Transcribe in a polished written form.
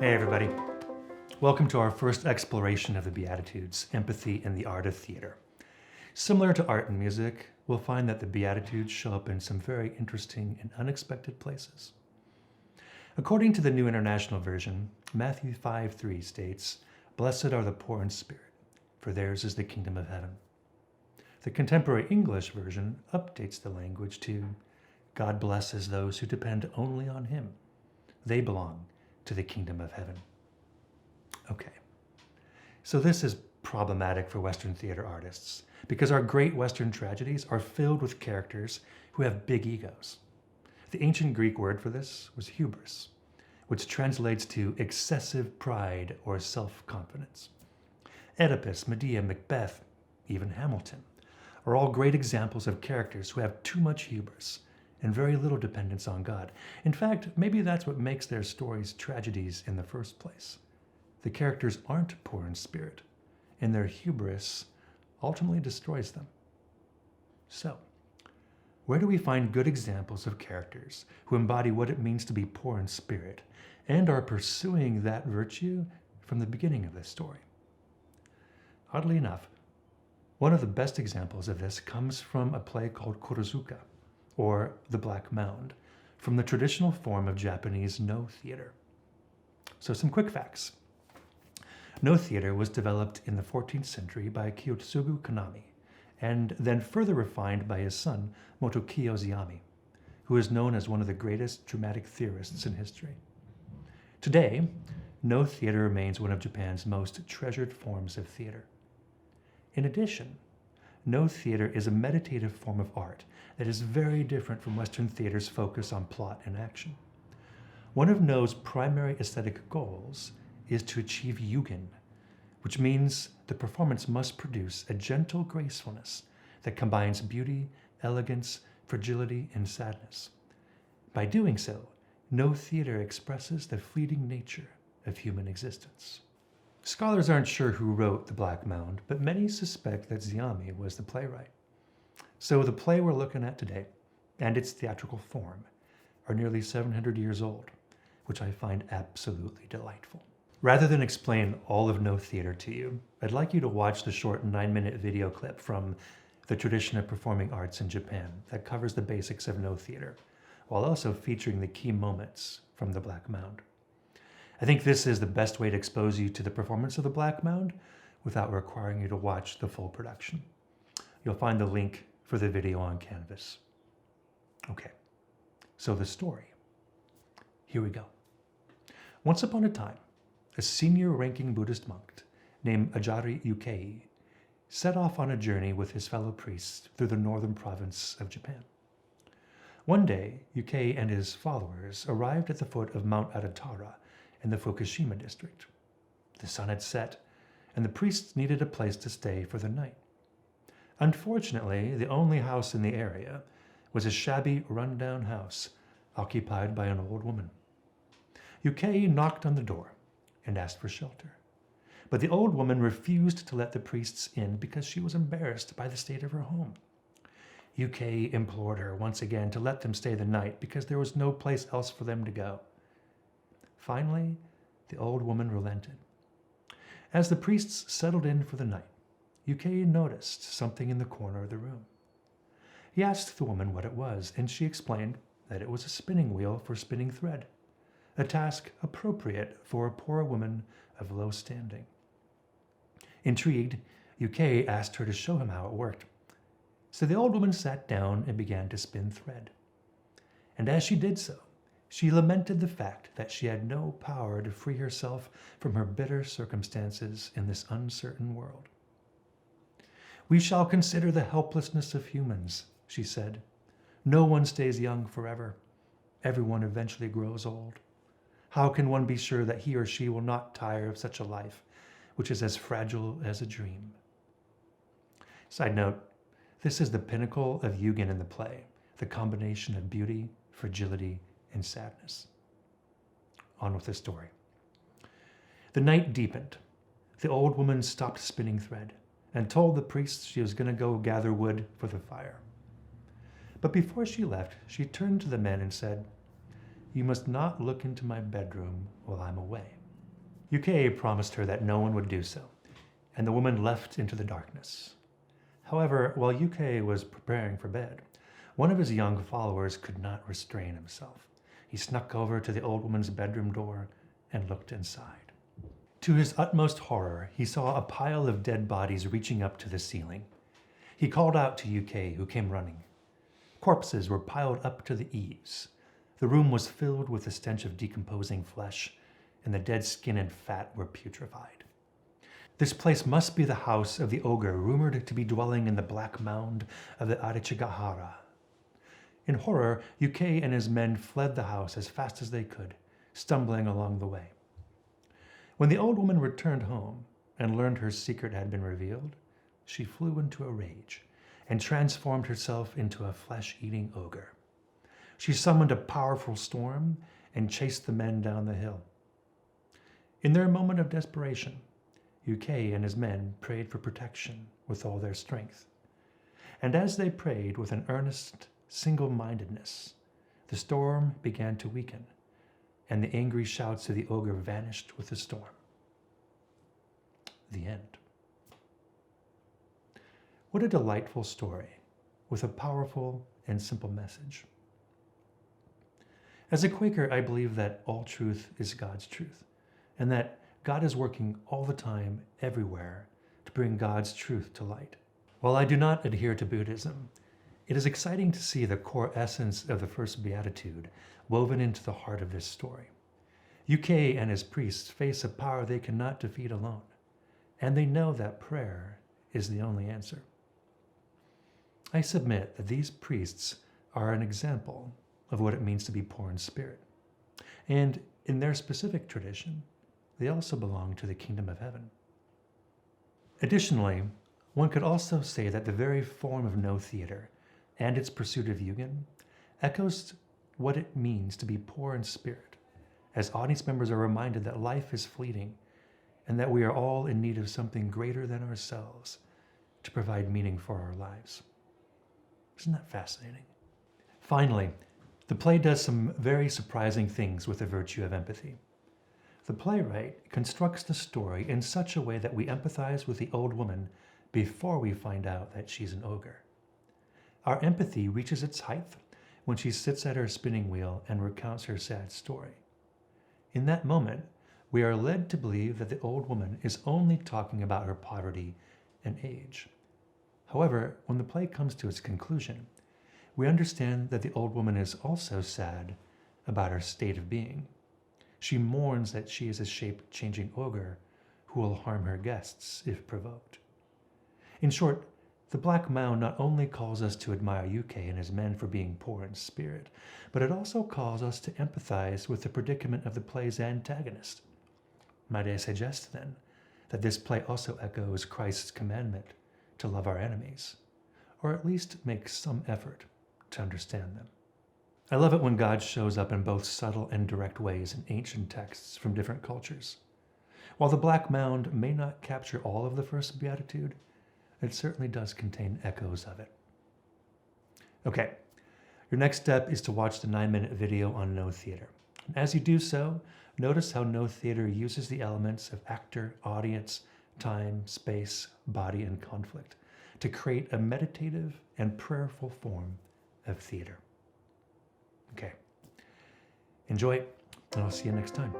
Hey everybody. Welcome to our first exploration of the Beatitudes, empathy and the art of theater. Similar to art and music, we'll find that the Beatitudes show up in some very interesting and unexpected places. According to the New International Version, Matthew 5:3 states, "Blessed are the poor in spirit, for theirs is the kingdom of heaven." The Contemporary English Version updates the language to, "God blesses those who depend only on Him. They belong to the kingdom of heaven." Okay, so this is problematic for Western theater artists because our great Western tragedies are filled with characters who have big egos. The ancient Greek word for this was hubris, which translates to excessive pride or self-confidence. Oedipus, Medea, Macbeth, even Hamilton are all great examples of characters who have too much hubris and very little dependence on God. In fact, maybe that's what makes their stories tragedies in the first place. The characters aren't poor in spirit, and their hubris ultimately destroys them. So, where do we find good examples of characters who embody what it means to be poor in spirit and are pursuing that virtue from the beginning of this story? Oddly enough, one of the best examples of this comes from a play called Kurozuka, or the Black Mound, from the traditional form of Japanese No theater. So some quick facts. No theater was developed in the 14th century by Kiyotsugu Kanami, and then further refined by his son, Motokiyo Zeami, who is known as one of the greatest dramatic theorists in history. Today, No theater remains one of Japan's most treasured forms of theater. In addition, No theater is a meditative form of art that is very different from Western theater's focus on plot and action. One of No's primary aesthetic goals is to achieve yugen, which means the performance must produce a gentle gracefulness that combines beauty, elegance, fragility, and sadness. By doing so, No theater expresses the fleeting nature of human existence. Scholars aren't sure who wrote The Black Mound, but many suspect that Zeami was the playwright. So the play we're looking at today, and its theatrical form, are nearly 700 years old, which I find absolutely delightful. Rather than explain all of No theater to you, I'd like you to watch the short 9-minute video clip from the tradition of performing arts in Japan that covers the basics of No theater, while also featuring the key moments from The Black Mound. I think this is the best way to expose you to the performance of The Black Mound without requiring you to watch the full production. You'll find the link for the video on Canvas. Okay, so the story. Here we go. Once upon a time, a senior-ranking Buddhist monk named Ajari Yukei set off on a journey with his fellow priests through the northern province of Japan. One day, Yukei and his followers arrived at the foot of Mount Aratara in the Fukushima district. The sun had set, and the priests needed a place to stay for the night. Unfortunately, the only house in the area was a shabby, run-down house occupied by an old woman. Yukei knocked on the door and asked for shelter, but the old woman refused to let the priests in because she was embarrassed by the state of her home. Yukei implored her once again to let them stay the night because there was no place else for them to go. Finally, the old woman relented. As the priests settled in for the night, Yukei noticed something in the corner of the room. He asked the woman what it was, and she explained that it was a spinning wheel for spinning thread, a task appropriate for a poor woman of low standing. Intrigued, Yukei asked her to show him how it worked. So the old woman sat down and began to spin thread. And as she did so, she lamented the fact that she had no power to free herself from her bitter circumstances in this uncertain world. "We shall consider the helplessness of humans," she said. "No one stays young forever. Everyone eventually grows old. How can one be sure that he or she will not tire of such a life, which is as fragile as a dream?" Side note, this is the pinnacle of yugen in the play, the combination of beauty, fragility, and sadness. On with the story. The night deepened. The old woman stopped spinning thread and told the priests she was going to go gather wood for the fire. But before she left, she turned to the men and said, "You must not look into my bedroom while I'm away. UK promised her that no one would do so, and the woman left into the darkness. However, while UK was preparing for bed, one of his young followers could not restrain himself. He snuck over to the old woman's bedroom door and looked inside. To his utmost horror, he saw a pile of dead bodies reaching up to the ceiling. He called out to UK, who came running. Corpses were piled up to the eaves. The room was filled with the stench of decomposing flesh, and the dead skin and fat were putrefied. This place must be the house of the ogre rumored to be dwelling in the black mound of the ARTP. In horror, UK and his men fled the house as fast as they could, stumbling along the way. When the old woman returned home and learned her secret had been revealed, she flew into a rage and transformed herself into a flesh-eating ogre. She summoned a powerful storm and chased the men down the hill. In their moment of desperation, UK and his men prayed for protection with all their strength. And as they prayed with an earnest single-mindedness, the storm began to weaken, and the angry shouts of the ogre vanished with the storm. The end. What a delightful story, with a powerful and simple message. As a Quaker, I believe that all truth is God's truth, and that God is working all the time, everywhere, to bring God's truth to light. While I do not adhere to Buddhism, it is exciting to see the core essence of the first Beatitude woven into the heart of this story. UK and his priests face a power they cannot defeat alone, and they know that prayer is the only answer. I submit that these priests are an example of what it means to be poor in spirit, and in their specific tradition, they also belong to the kingdom of heaven. Additionally, one could also say that the very form of no theater and its pursuit of Yugen echoes what it means to be poor in spirit, as audience members are reminded that life is fleeting and that we are all in need of something greater than ourselves to provide meaning for our lives. Isn't that fascinating? Finally, the play does some very surprising things with the virtue of empathy. The playwright constructs the story in such a way that we empathize with the old woman before we find out that she's an ogre. Our empathy reaches its height when she sits at her spinning wheel and recounts her sad story. In that moment, we are led to believe that the old woman is only talking about her poverty and age. However, when the play comes to its conclusion, we understand that the old woman is also sad about her state of being. She mourns that she is a shape-changing ogre who will harm her guests if provoked. In short, the Black Mound not only calls us to admire UK and his men for being poor in spirit, but it also calls us to empathize with the predicament of the play's antagonist. Might I suggest, then, that this play also echoes Christ's commandment to love our enemies, or at least make some effort to understand them. I love it when God shows up in both subtle and direct ways in ancient texts from different cultures. While the Black Mound may not capture all of the first Beatitude, it certainly does contain echoes of it. Okay, your next step is to watch the 9-minute video on No Theater. As you do so, notice how No Theater uses the elements of actor, audience, time, space, body, and conflict to create a meditative and prayerful form of theater. Okay, enjoy, and I'll see you next time.